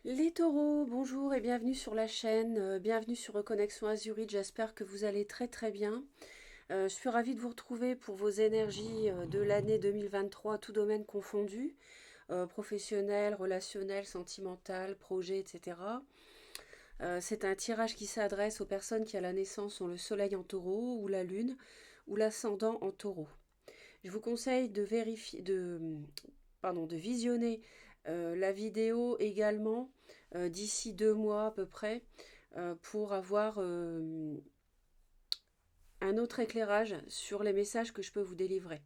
Les taureaux, bonjour et bienvenue sur la chaîne, bienvenue sur Reconnexion Azurite, j'espère que vous allez très très bien. Je suis ravie de vous retrouver pour vos énergies de l'année 2023, tout domaine confondu, professionnel, relationnel, sentimental, projet, etc. C'est un tirage qui s'adresse aux personnes qui à la naissance ont le soleil en taureau ou la lune ou l'ascendant en taureau. Je vous conseille de vérifier, de visionner la vidéo également d'ici 2 mois à peu près pour avoir un autre éclairage sur les messages que je peux vous délivrer.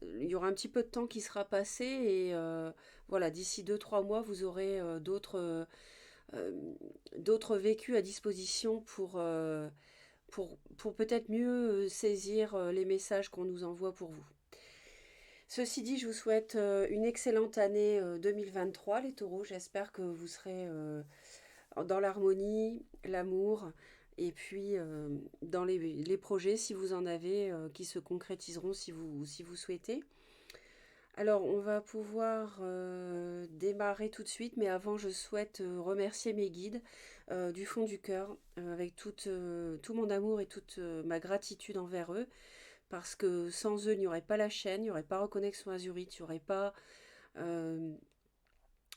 Il y aura un petit peu de temps qui sera passé et voilà, d'ici 2 3 mois, vous aurez d'autres vécus à disposition pour peut-être mieux saisir les messages qu'on nous envoie pour vous. Ceci dit, je vous souhaite une excellente année 2023, les taureaux. J'espère que vous serez dans l'harmonie, l'amour, et puis dans les projets, si vous en avez, qui se concrétiseront si vous souhaitez. Alors, on va pouvoir démarrer tout de suite, mais avant, je souhaite remercier mes guides du fond du cœur, avec tout mon amour et toute ma gratitude envers eux, parce que sans eux, il n'y aurait pas la chaîne, il n'y aurait pas Reconnexion Azurite, il n'y aurait pas euh,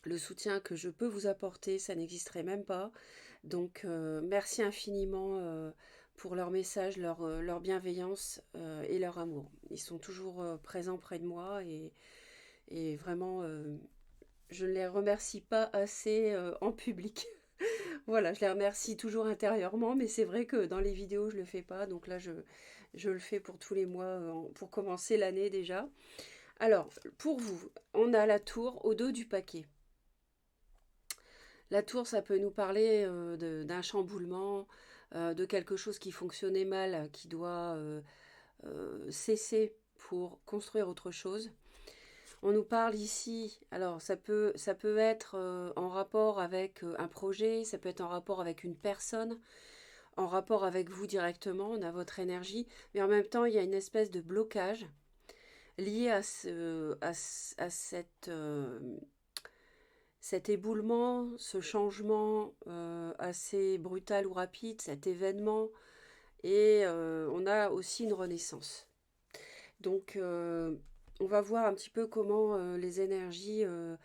le soutien que je peux vous apporter, ça n'existerait même pas. Donc, merci infiniment pour leur message, leur bienveillance et leur amour. Ils sont toujours présents près de moi et vraiment, je ne les remercie pas assez en public. Voilà, je les remercie toujours intérieurement, mais c'est vrai que dans les vidéos, je ne le fais pas. Donc là, je le fais pour tous les mois, pour commencer l'année déjà. Alors, pour vous, on a la tour au dos du paquet. La tour, ça peut nous parler d'un chamboulement, de quelque chose qui fonctionnait mal, qui doit cesser pour construire autre chose. On nous parle ici, alors ça peut être en rapport avec un projet, ça peut être en rapport avec une personne, en rapport avec vous directement, on a votre énergie, mais en même temps, il y a une espèce de blocage lié à cet éboulement, ce changement assez brutal ou rapide, cet événement, et on a aussi une renaissance. Donc, on va voir un petit peu comment les énergies euh,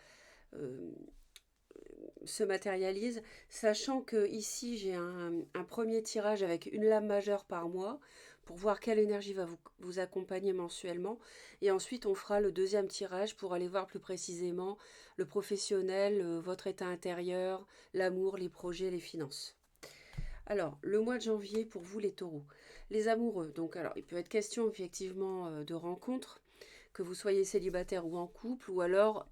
se matérialisent, sachant que ici j'ai un premier tirage avec une lame majeure par mois pour voir quelle énergie va vous accompagner mensuellement. Et ensuite, on fera le deuxième tirage pour aller voir plus précisément le professionnel, votre état intérieur, l'amour, les projets, les finances. Alors, le mois de janvier pour vous les taureaux. Les amoureux, donc alors il peut être question effectivement de rencontres, que vous soyez célibataire ou en couple, ou alors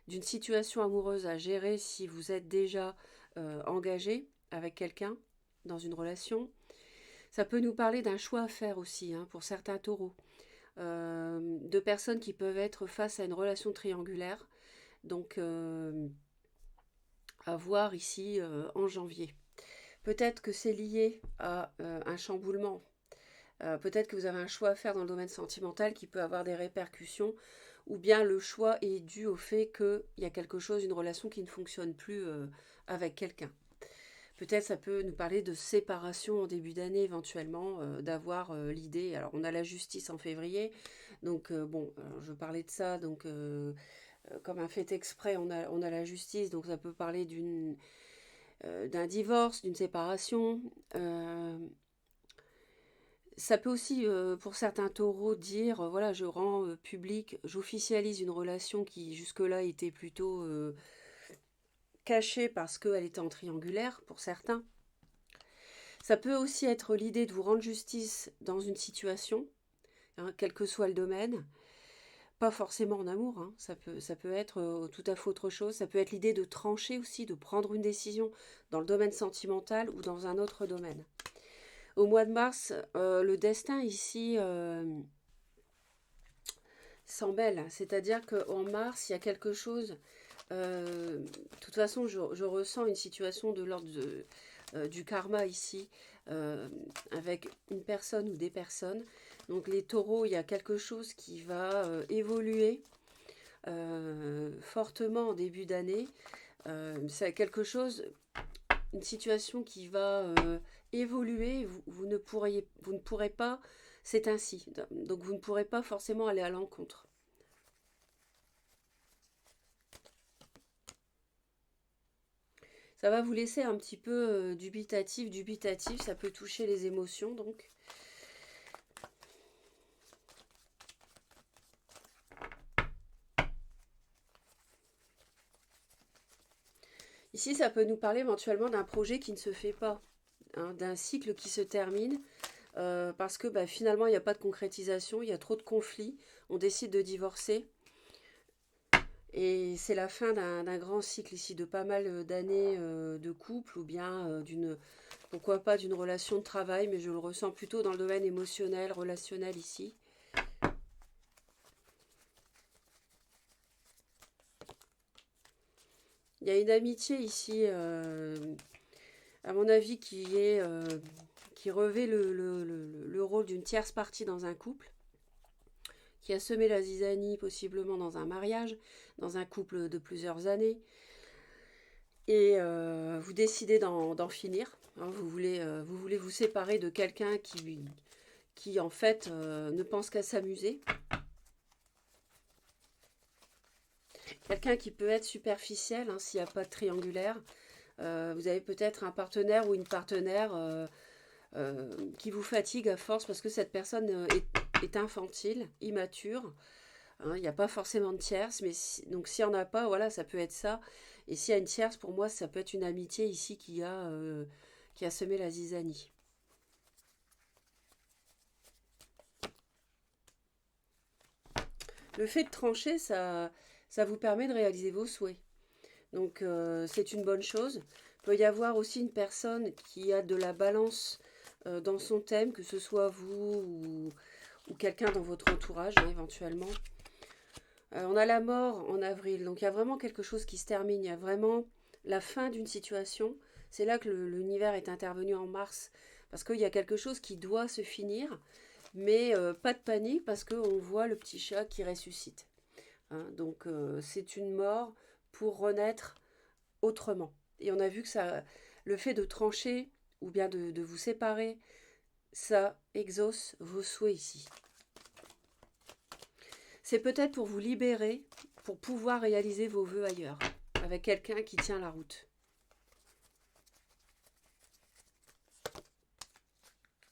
d'une situation amoureuse à gérer si vous êtes déjà engagé avec quelqu'un dans une relation. Ça peut nous parler d'un choix à faire aussi hein, pour certains taureaux. De personnes qui peuvent être face à une relation triangulaire. Donc à voir ici en janvier. Peut-être que c'est lié à un chamboulement. Peut-être que vous avez un choix à faire dans le domaine sentimental qui peut avoir des répercussions, ou bien le choix est dû au fait qu'il y a quelque chose, une relation qui ne fonctionne plus avec quelqu'un. Peut-être ça peut nous parler de séparation en début d'année éventuellement, d'avoir l'idée. Alors on a la justice en février, donc bon, je parlais de ça, donc comme un fait exprès, on a la justice, donc ça peut parler d'un divorce, d'une séparation. Ça peut aussi, pour certains taureaux, dire, voilà, je rends public, j'officialise une relation qui jusque-là était plutôt cachée parce qu'elle était en triangulaire, pour certains. Ça peut aussi être l'idée de vous rendre justice dans une situation, hein, quel que soit le domaine. Pas forcément en amour, hein, ça peut être tout à fait autre chose. Ça peut être l'idée de trancher aussi, de prendre une décision dans le domaine sentimental ou dans un autre domaine. Au mois de mars, le destin ici s'en mêle. C'est-à-dire qu'en mars, il y a quelque chose. De toute façon, je ressens une situation de l'ordre du karma ici, avec une personne ou des personnes. Donc les taureaux, il y a quelque chose qui va évoluer fortement en début d'année. C'est quelque chose, une situation qui va évoluer. Vous ne pourrez pas, c'est ainsi. Donc vous ne pourrez pas forcément aller à l'encontre. Ça va vous laisser un petit peu dubitatif, ça peut toucher les émotions donc. Ici, ça peut nous parler éventuellement d'un projet qui ne se fait pas, hein, d'un cycle qui se termine, parce que bah, finalement, il n'y a pas de concrétisation, il y a trop de conflits, on décide de divorcer. Et c'est la fin d'un grand cycle ici, de pas mal d'années de couple, ou bien pourquoi pas d'une relation de travail, mais je le ressens plutôt dans le domaine émotionnel, relationnel ici. Il y a une amitié ici, à mon avis, qui revêt le rôle d'une tierce partie dans un couple, qui a semé la zizanie possiblement dans un mariage, dans un couple de plusieurs années, et vous décidez d'en finir. Hein, vous voulez vous séparer de quelqu'un qui en fait ne pense qu'à s'amuser. Quelqu'un qui peut être superficiel, hein, s'il n'y a pas de triangulaire. Vous avez peut-être un partenaire ou une partenaire qui vous fatigue à force parce que cette personne est infantile, immature. Hein, il n'y a pas forcément de tierce, mais donc s'il n'y en a pas, voilà, ça peut être ça. Et s'il y a une tierce, pour moi, ça peut être une amitié ici qui a semé la zizanie. Le fait de trancher, ça vous permet de réaliser vos souhaits. Donc c'est une bonne chose. Il peut y avoir aussi une personne qui a de la balance dans son thème, que ce soit vous ou quelqu'un dans votre entourage, hein, éventuellement. On a la mort en avril, donc il y a vraiment quelque chose qui se termine, il y a vraiment la fin d'une situation. C'est là que l'univers est intervenu en mars, parce qu'il y a quelque chose qui doit se finir, mais pas de panique, parce qu'on voit le petit chat qui ressuscite. Hein, donc c'est une mort pour renaître autrement. Et on a vu que ça, le fait de trancher ou bien de vous séparer, ça exauce vos souhaits ici. C'est peut-être pour vous libérer, pour pouvoir réaliser vos vœux ailleurs, avec quelqu'un qui tient la route.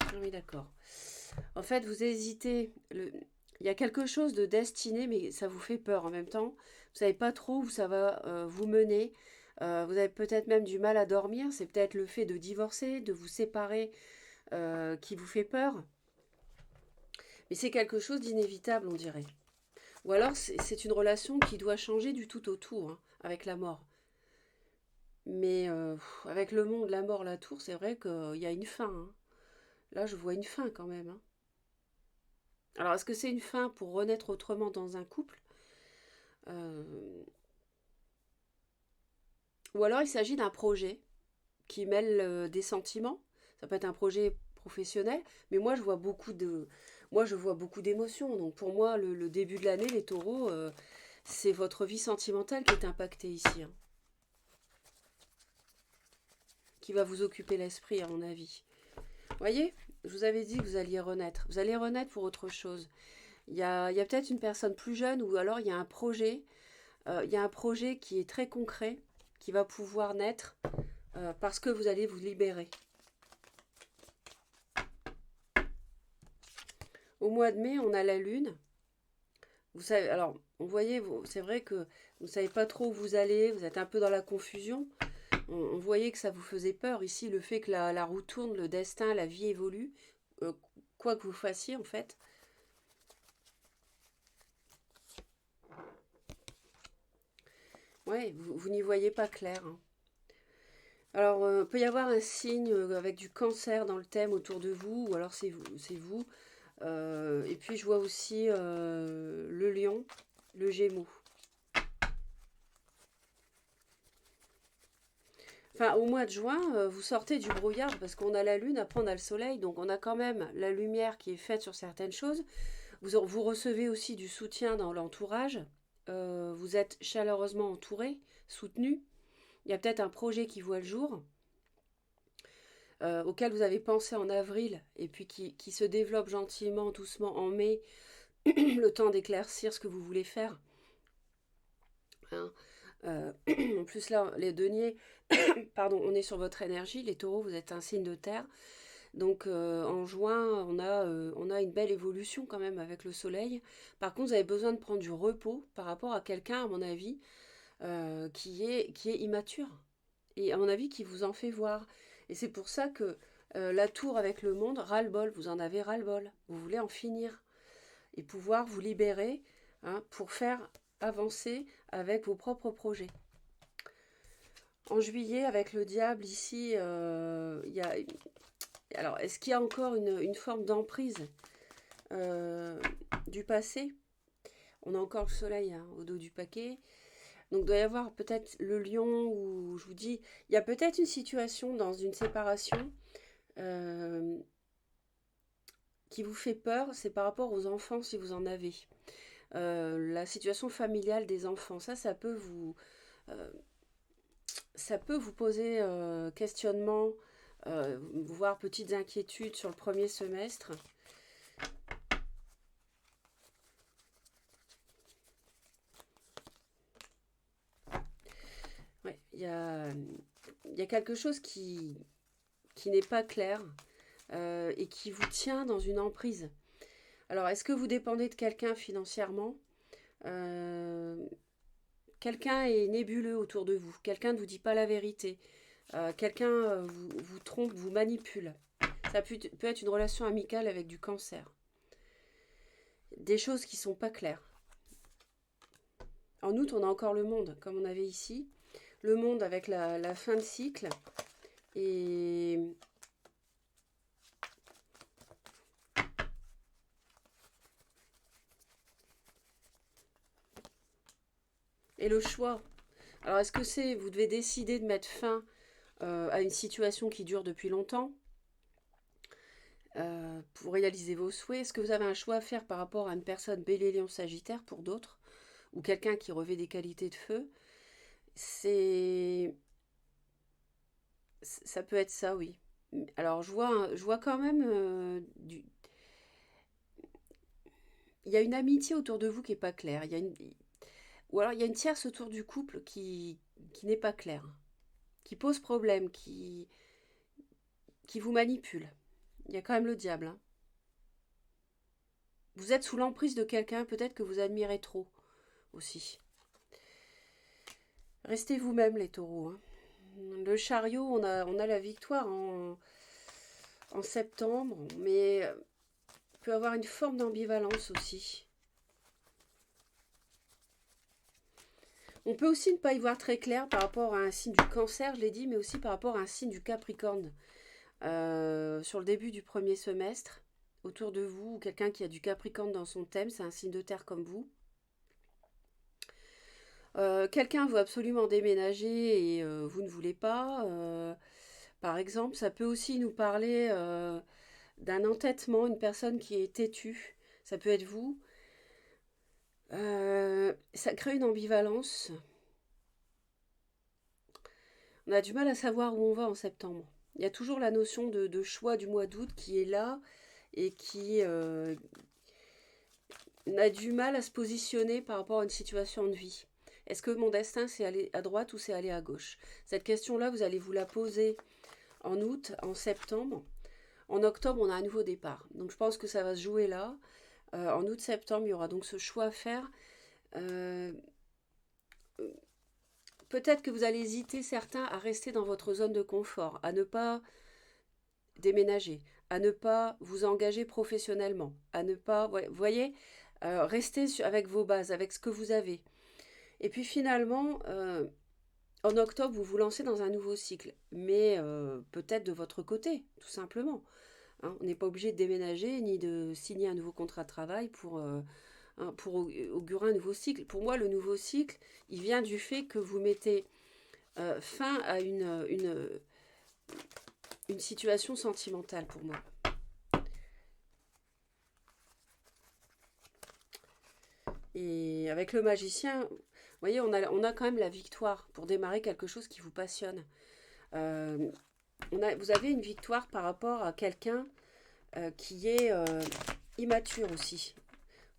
Ah oui, d'accord. En fait, vous hésitez. Il y a quelque chose de destiné, mais ça vous fait peur en même temps. Vous savez pas trop où ça va vous mener. Vous avez peut-être même du mal à dormir. C'est peut-être le fait de divorcer, de vous séparer, qui vous fait peur. Mais c'est quelque chose d'inévitable, on dirait. Ou alors c'est une relation qui doit changer du tout au tout, hein, avec la mort. Mais avec le monde, la mort, la tour, c'est vrai qu'il y a une fin. Hein. Là, je vois une fin quand même. Hein. Alors, est-ce que c'est une fin pour renaître autrement dans un couple? Euh, Ou alors il s'agit d'un projet qui mêle des sentiments. Ça peut être un projet professionnel, mais moi je vois beaucoup d'émotions. Donc pour moi, le début de l'année, les taureaux, c'est votre vie sentimentale qui est impactée ici, hein, qui va vous occuper l'esprit, à mon avis. Vous voyez, je vous avais dit que vous alliez renaître. Vous allez renaître pour autre chose. Il y a peut-être une personne plus jeune ou alors il y a un projet. Il y a un projet qui est très concret, qui va pouvoir naître parce que vous allez vous libérer. Au mois de mai, on a la lune. Vous savez, alors, vous voyez, c'est vrai que vous ne savez pas trop où vous allez, vous êtes un peu dans la confusion. On voyait que ça vous faisait peur ici, le fait que la roue tourne, le destin, la vie évolue, euh, quoi que vous fassiez en fait. Ouais, vous n'y voyez pas clair. Hein. Alors, il peut y avoir un signe avec du cancer dans le thème autour de vous, ou alors c'est vous. C'est vous. Et puis je vois aussi le lion, le gémeaux. Enfin, au mois de juin, vous sortez du brouillard parce qu'on a la lune, après on a le soleil, donc on a quand même la lumière qui est faite sur certaines choses. Vous recevez aussi du soutien dans l'entourage. Vous êtes chaleureusement entouré, soutenu. Il y a peut-être un projet qui voit le jour, auquel vous avez pensé en avril, et puis qui se développe gentiment, doucement en mai, le temps d'éclaircir ce que vous voulez faire. Hein. En plus là, les deniers, pardon, on est sur votre énergie, les taureaux, vous êtes un signe de terre. Donc en juin, on a une belle évolution quand même avec le soleil. Par contre, vous avez besoin de prendre du repos par rapport à quelqu'un, à mon avis, qui est immature. Et à mon avis, qui vous en fait voir. Et c'est pour ça que la tour avec le monde, ras-le-bol, vous en avez ras-le-bol. Vous voulez en finir. Et pouvoir vous libérer, hein, pour faire avancer avec vos propres projets. En juillet, avec le diable, ici, il y a... Alors, est-ce qu'il y a encore une forme d'emprise du passé? On a encore le soleil, hein, au dos du paquet. Donc, il doit y avoir peut-être le lion où, je vous dis, il y a peut-être une situation dans une séparation euh, qui vous fait peur. C'est par rapport aux enfants, si vous en avez. La situation familiale des enfants, ça euh, peut vous poser questionnement, voire petites inquiétudes sur le premier semestre. Ouais, il y a quelque chose qui n'est pas clair, et qui vous tient dans une emprise. Alors, est-ce que vous dépendez de quelqu'un financièrement? Euh, Quelqu'un est nébuleux autour de vous. Quelqu'un ne vous dit pas la vérité. Quelqu'un vous trompe, vous manipule. Ça peut être une relation amicale avec du cancer. Des choses qui ne sont pas claires. En août, on a encore le monde, comme on avait ici. Le monde avec la fin de cycle. Et le choix. Alors, est-ce que vous devez décider de mettre fin à une situation qui dure depuis longtemps, pour réaliser vos souhaits? Est-ce que vous avez un choix à faire par rapport à une personne Bélier-Lion-Sagittaire pour d'autres, ou quelqu'un qui revêt des qualités de feu? Ça peut être ça, oui. Alors, je vois quand même il y a une amitié autour de vous qui est pas claire. Ou alors il y a une tierce autour du couple qui n'est pas claire, qui pose problème, qui vous manipule. Il y a quand même le diable, hein. Vous êtes sous l'emprise de quelqu'un, peut-être que vous admirez trop aussi. Restez vous-même, les taureaux, hein. Le chariot, on a la victoire en septembre, mais il peut avoir une forme d'ambivalence aussi. On peut aussi ne pas y voir très clair par rapport à un signe du cancer, je l'ai dit, mais aussi par rapport à un signe du capricorne. Sur le début du premier semestre, autour de vous, ou quelqu'un qui a du capricorne dans son thème, c'est un signe de terre comme vous. Quelqu'un veut absolument déménager et vous ne voulez pas. Par exemple, ça peut aussi nous parler d'un entêtement, une personne qui est têtue. Ça peut être vous. Ça crée une ambivalence. On a du mal à savoir où on va en septembre. Il y a toujours la notion de choix du mois d'août qui est là et qui a du mal à se positionner par rapport à une situation de vie. Est-ce que mon destin, c'est aller à droite ou c'est aller à gauche? Cette question-là, vous allez vous la poser en août, en septembre. En octobre, on a un nouveau départ. Donc je pense que ça va se jouer là. En août-septembre, il y aura donc ce choix à faire. Euh, Peut-être que vous allez hésiter, certains, à rester dans votre zone de confort, à ne pas déménager, à ne pas vous engager professionnellement, à ne pas, vous voyez, rester avec vos bases, avec ce que vous avez. Et puis finalement, en octobre, vous vous lancez dans un nouveau cycle, mais peut-être de votre côté, tout simplement. Hein. On n'est pas obligé de déménager ni de signer un nouveau contrat de travail pour augurer un nouveau cycle. Pour moi, le nouveau cycle, il vient du fait que vous mettez fin à une situation sentimentale pour moi. Et avec le magicien, voyez, on a quand même la victoire pour démarrer quelque chose qui vous passionne. Euh, vous avez une victoire par rapport à quelqu'un qui est immature aussi.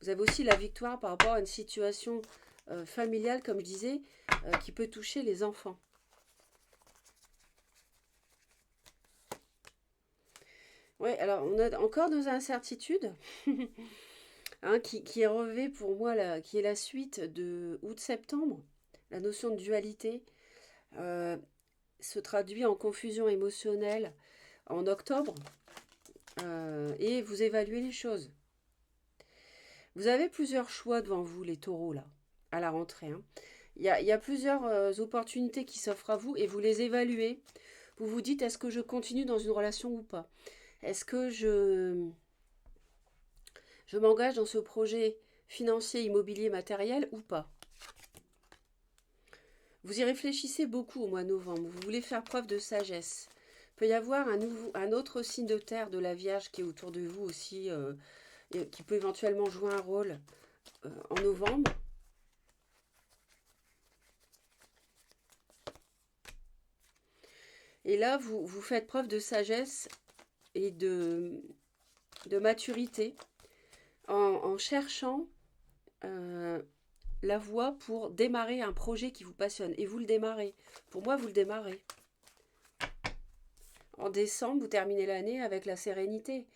Vous avez aussi la victoire par rapport à une situation familiale, comme je disais, qui peut toucher les enfants. Oui, alors on a encore nos incertitudes, hein, qui est relevé pour moi, qui est la suite de août-septembre. La notion de dualité euh, se traduit en confusion émotionnelle en octobre, et vous évaluez les choses. Vous avez plusieurs choix devant vous, les taureaux, là, à la rentrée, hein. Il y a plusieurs opportunités qui s'offrent à vous et vous les évaluez. Vous vous dites, est-ce que je continue dans une relation ou pas? Est-ce que je m'engage dans ce projet financier, immobilier, matériel ou pas? Vous y réfléchissez beaucoup au mois de novembre. Vous voulez faire preuve de sagesse. Il peut y avoir un autre signe de terre de la Vierge qui est autour de vous aussi, et qui peut éventuellement jouer un rôle en novembre. Et là, vous faites preuve de sagesse et de maturité en cherchant euh, la voie pour démarrer un projet qui vous passionne. Et vous le démarrez. Pour moi, vous le démarrez. En décembre, vous terminez l'année avec la sérénité.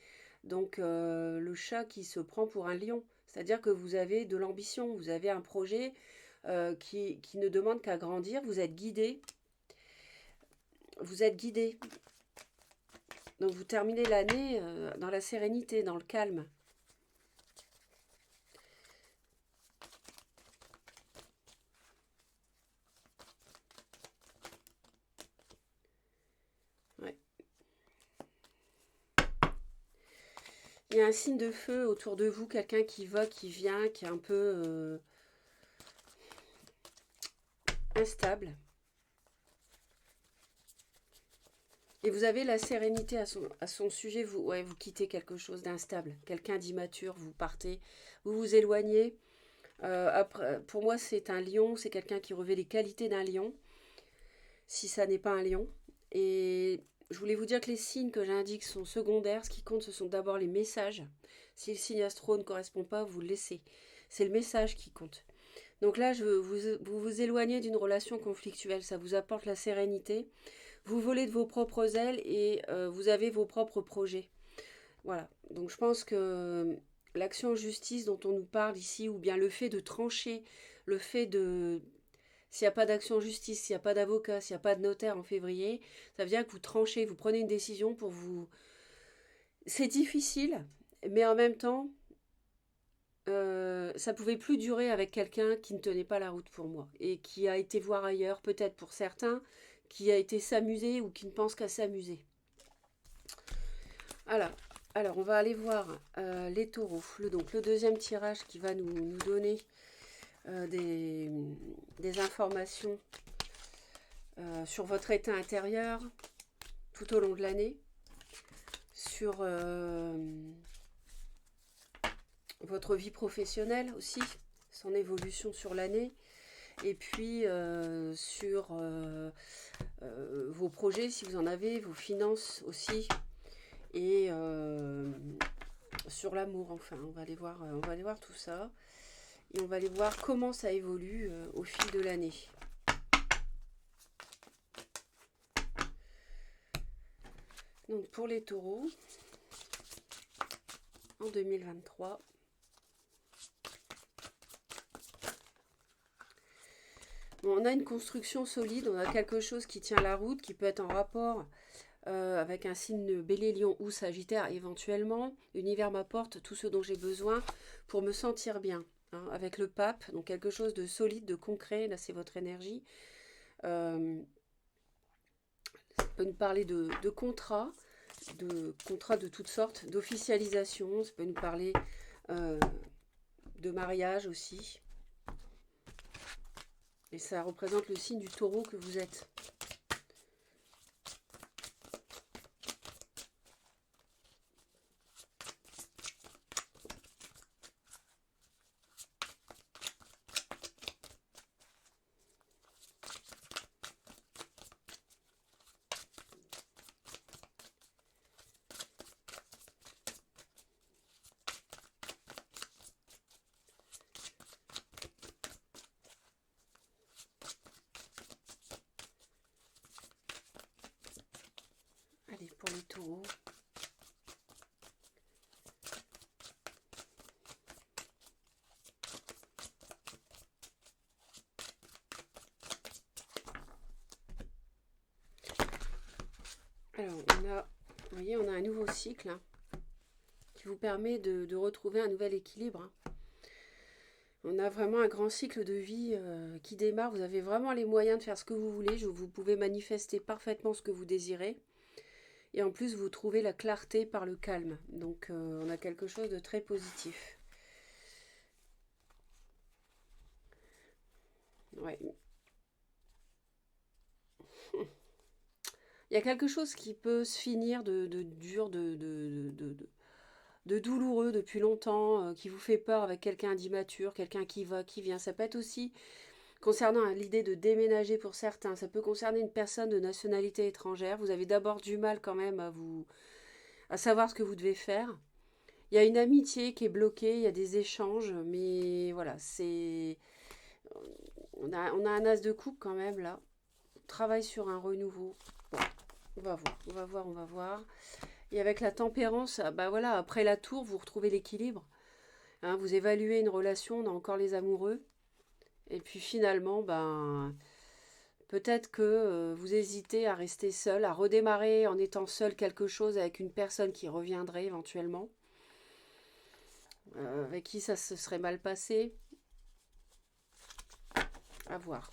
Donc le chat qui se prend pour un lion. C'est-à-dire que vous avez de l'ambition, vous avez un projet qui ne demande qu'à grandir, vous êtes guidé. Vous êtes guidé. Donc vous terminez l'année dans la sérénité, dans le calme. Ouais. Il y a un signe de feu autour de vous, quelqu'un qui va, qui vient, qui est un peu instable. Et vous avez la sérénité à son sujet, vous quittez quelque chose d'instable, quelqu'un d'immature, vous partez, vous vous éloignez. Après, pour moi, c'est un lion, c'est quelqu'un qui revêt les qualités d'un lion, si ça n'est pas un lion. Et je voulais vous dire que les signes que j'indique sont secondaires. Ce qui compte, ce sont d'abord les messages. Si le signe astro ne correspond pas, vous le laissez. C'est le message qui compte. Donc là, vous éloignez d'une relation conflictuelle. Ça vous apporte la sérénité. Vous volez de vos propres ailes et vous avez vos propres projets. Voilà. Donc je pense que l'action en justice dont on nous parle ici, ou bien le fait de trancher, le fait de... S'il n'y a pas d'action en justice, s'il n'y a pas d'avocat, s'il n'y a pas de notaire en février, ça veut dire que vous tranchez, vous prenez une décision pour vous... C'est difficile, mais en même temps, ça pouvait plus durer avec quelqu'un qui ne tenait pas la route pour moi et qui a été voir ailleurs, peut-être pour certains, qui a été s'amuser ou qui ne pense qu'à s'amuser. Alors, on va aller voir les taureaux. Donc, le deuxième tirage qui va nous donner des informations sur votre état intérieur tout au long de l'année, sur votre vie professionnelle aussi, son évolution sur l'année, et puis sur vos projets si vous en avez, vos finances aussi, et sur l'amour. Enfin, on va aller voir tout ça, et on va aller voir comment ça évolue au fil de l'année. Donc pour les taureaux, en 2023, on a une construction solide, on a quelque chose qui tient la route, qui peut être en rapport avec un signe Bélier, Lion ou Sagittaire éventuellement. L'univers m'apporte tout ce dont j'ai besoin pour me sentir bien. Hein, avec le pape, donc quelque chose de solide, de concret, là c'est votre énergie. Ça peut nous parler de contrats de toutes sortes, d'officialisation, ça peut nous parler de mariage aussi. Et ça représente le signe du taureau que vous êtes. les taureaux. Alors, vous voyez, on a un nouveau cycle hein, qui vous permet de retrouver un nouvel équilibre. Hein. On a vraiment un grand cycle de vie qui démarre. Vous avez vraiment les moyens de faire ce que vous voulez. Vous pouvez manifester parfaitement ce que vous désirez. Et en plus, vous trouvez la clarté par le calme. Donc, on a quelque chose de très positif. Ouais. Il y a quelque chose qui peut se finir de dur, de douloureux depuis longtemps, qui vous fait peur avec quelqu'un d'immature, quelqu'un qui va, qui vient. Ça peut être aussi concernant l'idée de déménager pour certains. Ça peut concerner une personne de nationalité étrangère. Vous avez d'abord du mal quand même à savoir ce que vous devez faire. Il y a une amitié qui est bloquée, il y a des échanges, mais voilà, on a un as de coupe quand même là. On travaille sur un renouveau. Bon, on va voir, on va voir, on va voir. Et avec la tempérance, bah voilà, après la tour, vous retrouvez l'équilibre. Hein, vous évaluez une relation, on a encore les amoureux. Et puis finalement, ben, peut-être que vous hésitez à rester seul, à redémarrer en étant seul quelque chose avec une personne qui reviendrait éventuellement, avec qui ça se serait mal passé. À voir.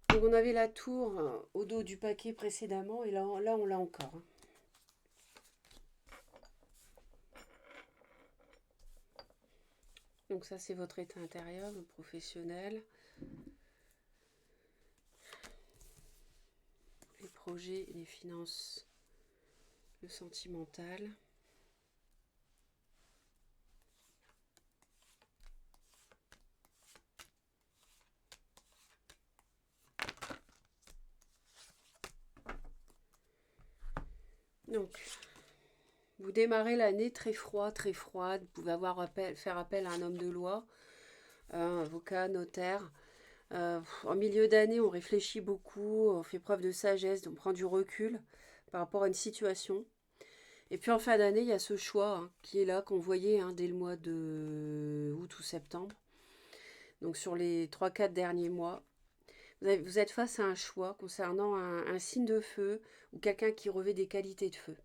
Donc on avait la tour au dos du paquet précédemment et là on l'a encore. Hein. Donc ça c'est votre état intérieur, le professionnel. Les projets, les finances, le sentimental. Donc, vous démarrez l'année très froid, très froide. Vous pouvez faire appel à un homme de loi, un avocat, notaire. En milieu d'année, on réfléchit beaucoup, on fait preuve de sagesse, on prend du recul par rapport à une situation. Et puis en fin d'année, il y a ce choix hein, qui est là, qu'on voyait hein, dès le mois de août ou septembre. Donc sur les 3-4 derniers mois, vous êtes face à un choix concernant un signe de feu ou quelqu'un qui revêt des qualités de feu.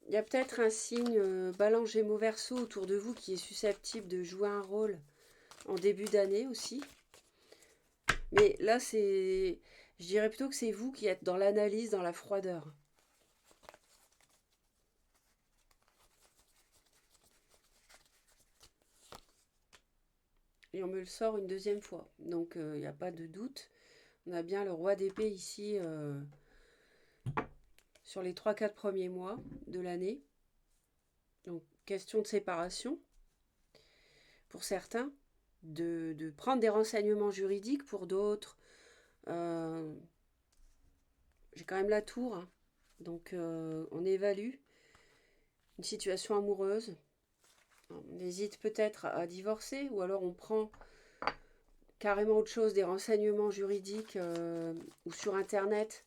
Il y a peut-être un signe Balance Gémeaux Verseau autour de vous qui est susceptible de jouer un rôle en début d'année aussi. Mais là, je dirais plutôt que c'est vous qui êtes dans l'analyse, dans la froideur. Et on me le sort une deuxième fois. Donc, il n'y a pas de doute. On a bien le roi d'épée ici sur les 3-4 premiers mois de l'année. Donc, question de séparation pour certains, de prendre des renseignements juridiques pour d'autres. J'ai quand même la tour, hein. Donc on évalue une situation amoureuse. On hésite peut-être à divorcer ou alors on prend carrément autre chose, des renseignements juridiques ou sur Internet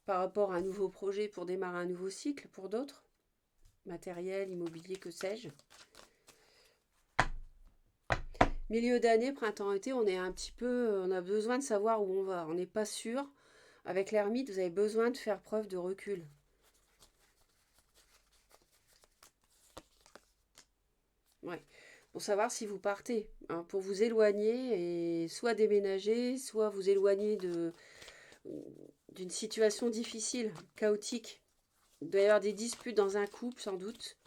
par rapport à un nouveau projet pour démarrer un nouveau cycle pour d'autres. Matériel, immobilier, que sais-je. Milieu d'année, printemps-été, on est un petit peu, on a besoin de savoir où on va. On n'est pas sûr. Avec l'ermite, vous avez besoin de faire preuve de recul. Ouais. Pour savoir si vous partez, hein, pour vous éloigner et soit déménager, soit vous éloigner d'une situation difficile, chaotique. Il doit y avoir des disputes dans un couple, sans doute.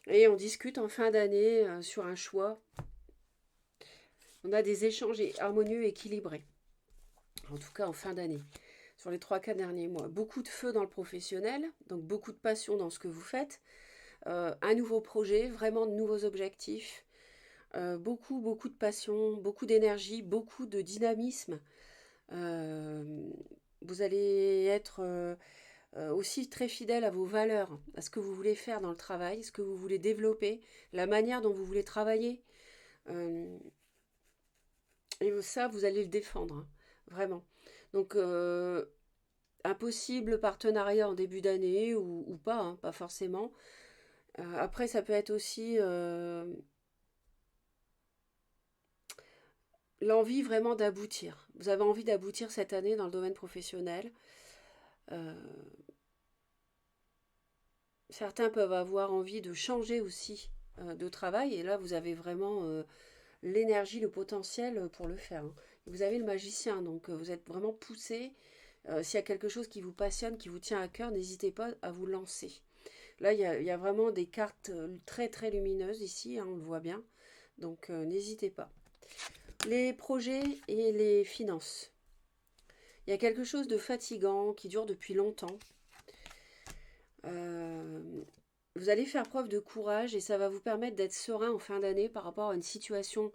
Et on discute en fin d'année sur un choix. On a des échanges harmonieux, équilibrés. En tout cas, en fin d'année. Sur les 3-4 derniers mois. Beaucoup de feu dans le professionnel, donc beaucoup de passion dans ce que vous faites. Un nouveau projet, vraiment de nouveaux objectifs. Beaucoup de passion, beaucoup d'énergie, beaucoup de dynamisme. Vous allez être aussi très fidèle à vos valeurs, à ce que vous voulez faire dans le travail, ce que vous voulez développer, la manière dont vous voulez travailler. Euh, et ça, vous allez le défendre, hein, vraiment. Donc, un possible partenariat en début d'année ou pas, hein, pas forcément. Après, ça peut être aussi l'envie vraiment d'aboutir. Vous avez envie d'aboutir cette année dans le domaine professionnel. Euh, Certains peuvent avoir envie de changer aussi de travail et là, vous avez vraiment l'énergie, le potentiel pour le faire, hein. Vous avez le magicien, donc vous êtes vraiment poussé. S'il y a quelque chose qui vous passionne, qui vous tient à cœur, n'hésitez pas à vous lancer. Là, il y a vraiment des cartes très très lumineuses ici, hein, on le voit bien. Donc n'hésitez pas. Les projets et les finances. Il y a quelque chose de fatigant qui dure depuis longtemps. Euh, Vous allez faire preuve de courage et ça va vous permettre d'être serein en fin d'année par rapport à une situation,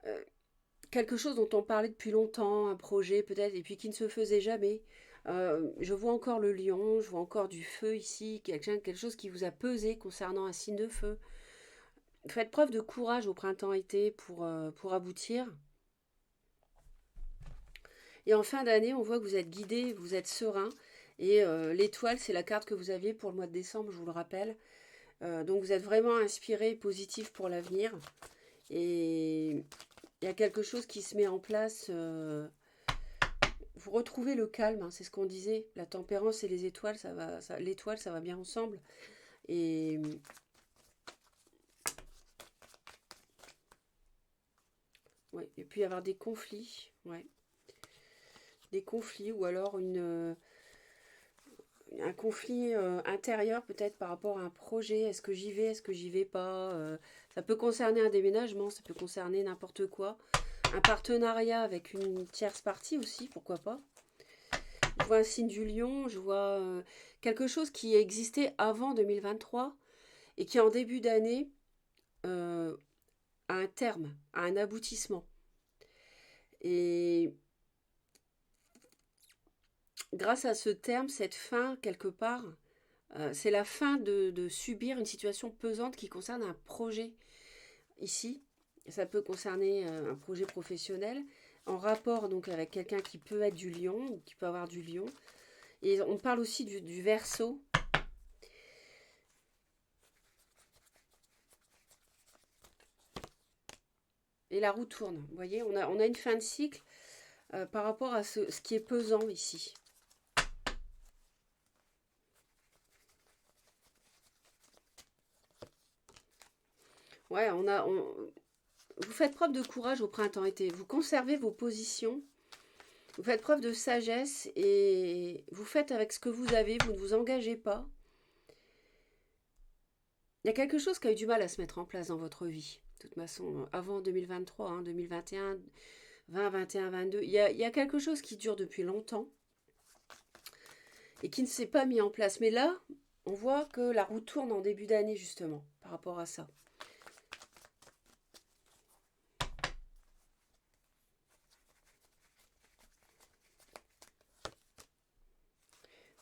euh, quelque chose dont on parlait depuis longtemps, un projet peut-être, et puis qui ne se faisait jamais. Je vois encore le lion, je vois encore du feu ici, quelque chose qui vous a pesé concernant un signe de feu. Faites preuve de courage au printemps-été pour aboutir. Et en fin d'année, on voit que vous êtes guidé, vous êtes serein. Et l'étoile, c'est la carte que vous aviez pour le mois de décembre, je vous le rappelle. Donc vous êtes vraiment inspiré, positif pour l'avenir. Et il y a quelque chose qui se met en place. Vous retrouvez le calme, hein, c'est ce qu'on disait. La tempérance et les étoiles, l'étoile, ça va bien ensemble. Et ouais, et puis avoir des conflits, ouais, des conflits ou alors un conflit intérieur peut-être par rapport à un projet. Est-ce que j'y vais, est-ce que j'y vais pas. Ça peut concerner un déménagement, ça peut concerner n'importe quoi. Un partenariat avec une tierce partie aussi, pourquoi pas. Je vois un signe du lion, je vois quelque chose qui existait avant 2023 et qui en début d'année euh, a un terme, a un aboutissement. Et grâce à ce terme, cette fin, quelque part, c'est la fin de subir une situation pesante qui concerne un projet ici. Ça peut concerner un projet professionnel en rapport donc avec quelqu'un qui peut être du lion ou qui peut avoir du lion. Et on parle aussi du verso. Et la roue tourne. Vous voyez, on a une fin de cycle par rapport à ce qui est pesant ici. Ouais, vous faites preuve de courage au printemps-été. Vous conservez vos positions. Vous faites preuve de sagesse et vous faites avec ce que vous avez. Vous ne vous engagez pas. Il y a quelque chose qui a eu du mal à se mettre en place dans votre vie. De toute façon, avant 2023, hein, 2021, 20, 21, 22, il y a quelque chose qui dure depuis longtemps et qui ne s'est pas mis en place. Mais là, on voit que la roue tourne en début d'année, justement, par rapport à ça.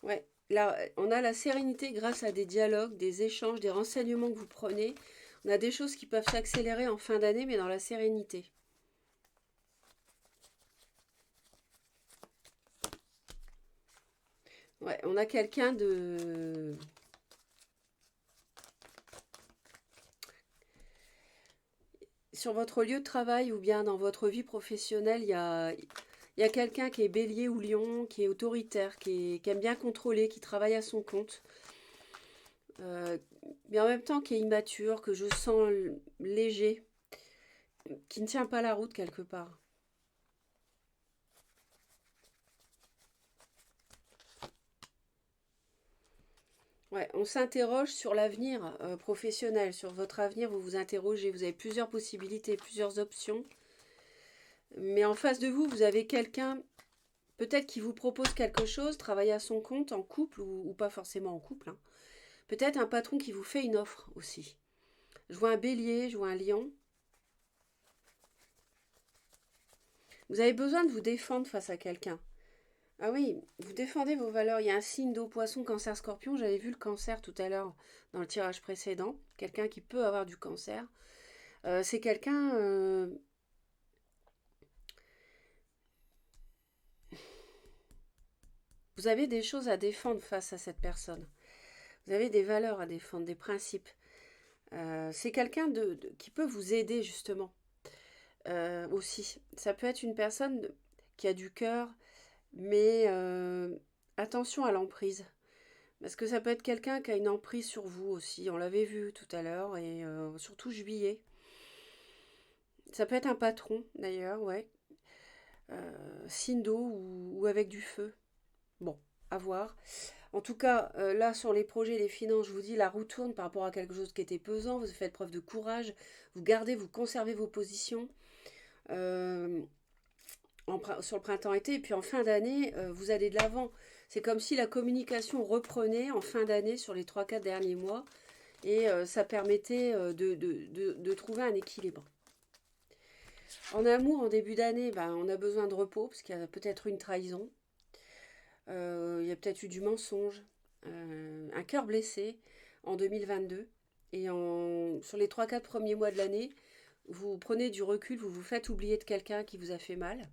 Ouais, là, on a la sérénité grâce à des dialogues, des échanges, des renseignements que vous prenez. On a des choses qui peuvent s'accélérer en fin d'année, mais dans la sérénité. Ouais, on a quelqu'un de... Sur votre lieu de travail ou bien dans votre vie professionnelle, il y a quelqu'un qui est bélier ou lion, qui est autoritaire, qui aime bien contrôler, qui travaille à son compte, euh, mais en même temps qui est immature, que je sens léger, qui ne tient pas la route quelque part. Ouais, on s'interroge sur l'avenir professionnel, sur votre avenir, vous vous interrogez, vous avez plusieurs possibilités, plusieurs options, mais en face de vous, vous avez quelqu'un peut-être qui vous propose quelque chose, travailler à son compte, en couple ou pas forcément en couple, hein. Peut-être un patron qui vous fait une offre aussi. Je vois un bélier, je vois un lion. Vous avez besoin de vous défendre face à quelqu'un. Ah oui, vous défendez vos valeurs. Il y a un signe d'eau, poisson, cancer, scorpion. J'avais vu le cancer tout à l'heure dans le tirage précédent. Quelqu'un qui peut avoir du cancer. C'est quelqu'un... vous avez des choses à défendre face à cette personne. Vous avez des valeurs à défendre, des principes. C'est quelqu'un qui peut vous aider justement aussi. Ça peut être une personne qui a du cœur, mais attention à l'emprise. Parce que ça peut être quelqu'un qui a une emprise sur vous aussi. On l'avait vu tout à l'heure, et surtout juillet. Ça peut être un patron d'ailleurs, ouais. Signe d'eau ou avec du feu. Bon, à voir. En tout cas, là, sur les projets, les finances, je vous dis, la roue tourne par rapport à quelque chose qui était pesant. Vous faites preuve de courage. Vous gardez, vous conservez vos positions euh, sur le printemps-été. Et puis en fin d'année, vous allez de l'avant. C'est comme si la communication reprenait en fin d'année sur les 3-4 derniers mois. Et ça permettait de trouver un équilibre. En amour, en début d'année, ben, on a besoin de repos, parce qu'il y a peut-être une trahison. Il y a peut-être eu du mensonge, un cœur blessé en 2022. Et sur les 3-4 premiers mois de l'année, vous prenez du recul, vous vous faites oublier de quelqu'un qui vous a fait mal.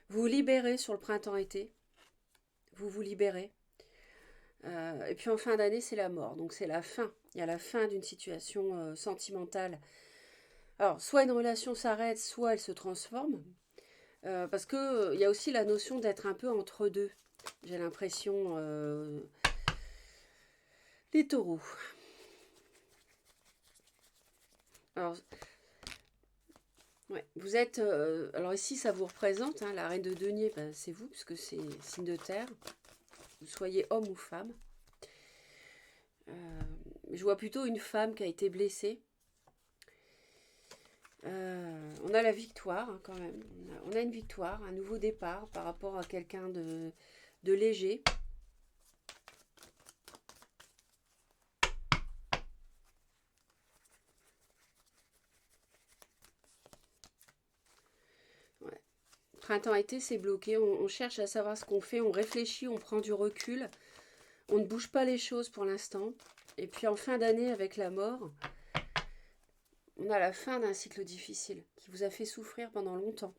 Vous vous libérez sur le printemps-été. Vous vous libérez. Et puis en fin d'année, c'est la mort. Donc c'est la fin. Il y a la fin d'une situation sentimentale. Alors, soit une relation s'arrête, soit elle se transforme. Parce que il y a aussi la notion d'être un peu entre deux. J'ai l'impression, les taureaux. Alors, ouais, vous êtes. Alors ici, ça vous représente, hein, la reine de denier, ben, c'est vous, puisque c'est signe de terre. Vous soyez homme ou femme. Je vois plutôt une femme qui a été blessée. On a la victoire, hein, quand même. On a une victoire, un nouveau départ par rapport à quelqu'un de léger. Ouais. Printemps-été, c'est bloqué. On cherche à savoir ce qu'on fait. On réfléchit, on prend du recul. On ne bouge pas les choses pour l'instant. Et puis en fin d'année, avec la mort, on a la fin d'un cycle difficile qui vous a fait souffrir pendant longtemps.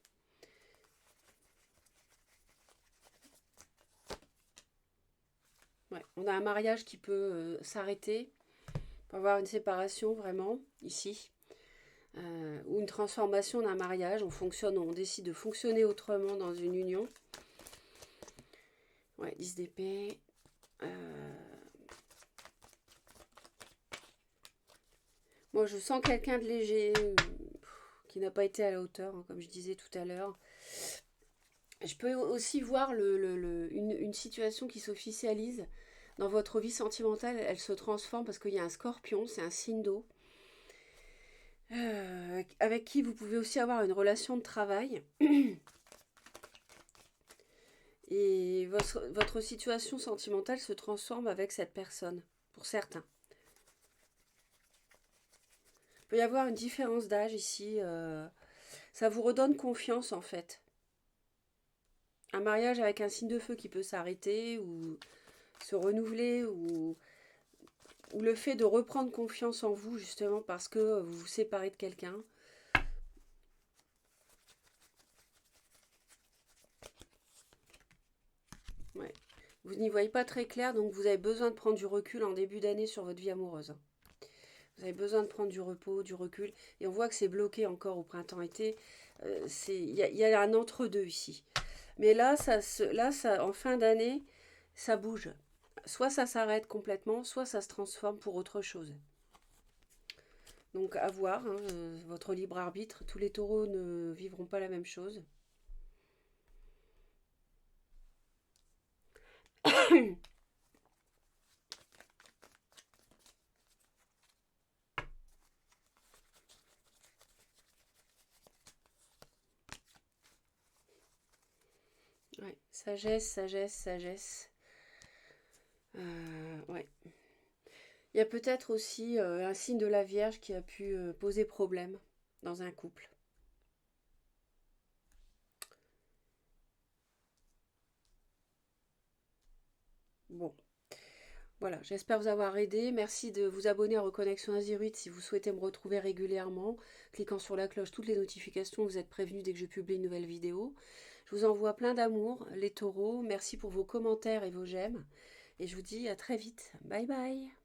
Ouais. On a un mariage qui peut s'arrêter, on peut avoir une séparation vraiment ici, ou une transformation d'un mariage. On décide de fonctionner autrement dans une union. Ouais, 10 d'épée. Moi, je sens quelqu'un de léger, qui n'a pas été à la hauteur, hein, comme je disais tout à l'heure. Je peux aussi voir une situation qui s'officialise dans votre vie sentimentale. Elle se transforme parce qu'il y a un scorpion, c'est un signe d'eau, avec qui vous pouvez aussi avoir une relation de travail. Et votre situation sentimentale se transforme avec cette personne, pour certains. Il peut y avoir une différence d'âge ici. Ça vous redonne confiance en fait. Un mariage avec un signe de feu qui peut s'arrêter ou se renouveler, ou le fait de reprendre confiance en vous justement parce que vous vous séparez de quelqu'un. Ouais. Vous n'y voyez pas très clair, donc vous avez besoin de prendre du recul en début d'année sur votre vie amoureuse. Vous avez besoin de prendre du repos, du recul, et on voit que c'est bloqué encore au printemps-été. Y a un entre-deux ici. Mais là, en fin d'année, ça bouge. Soit ça s'arrête complètement, soit ça se transforme pour autre chose. Donc à voir, hein, votre libre arbitre. Tous les taureaux ne vivront pas la même chose. Ouais. Sagesse, sagesse, sagesse. Ouais. Il y a peut-être aussi un signe de la Vierge qui a pu poser problème dans un couple. Bon, voilà, j'espère vous avoir aidé. Merci de vous abonner à Reconnexion Azurite si vous souhaitez me retrouver régulièrement. Cliquant sur la cloche, toutes les notifications, vous êtes prévenus dès que je publie une nouvelle vidéo. Je vous envoie plein d'amour, les taureaux. Merci pour vos commentaires et vos j'aime. Et je vous dis à très vite. Bye bye.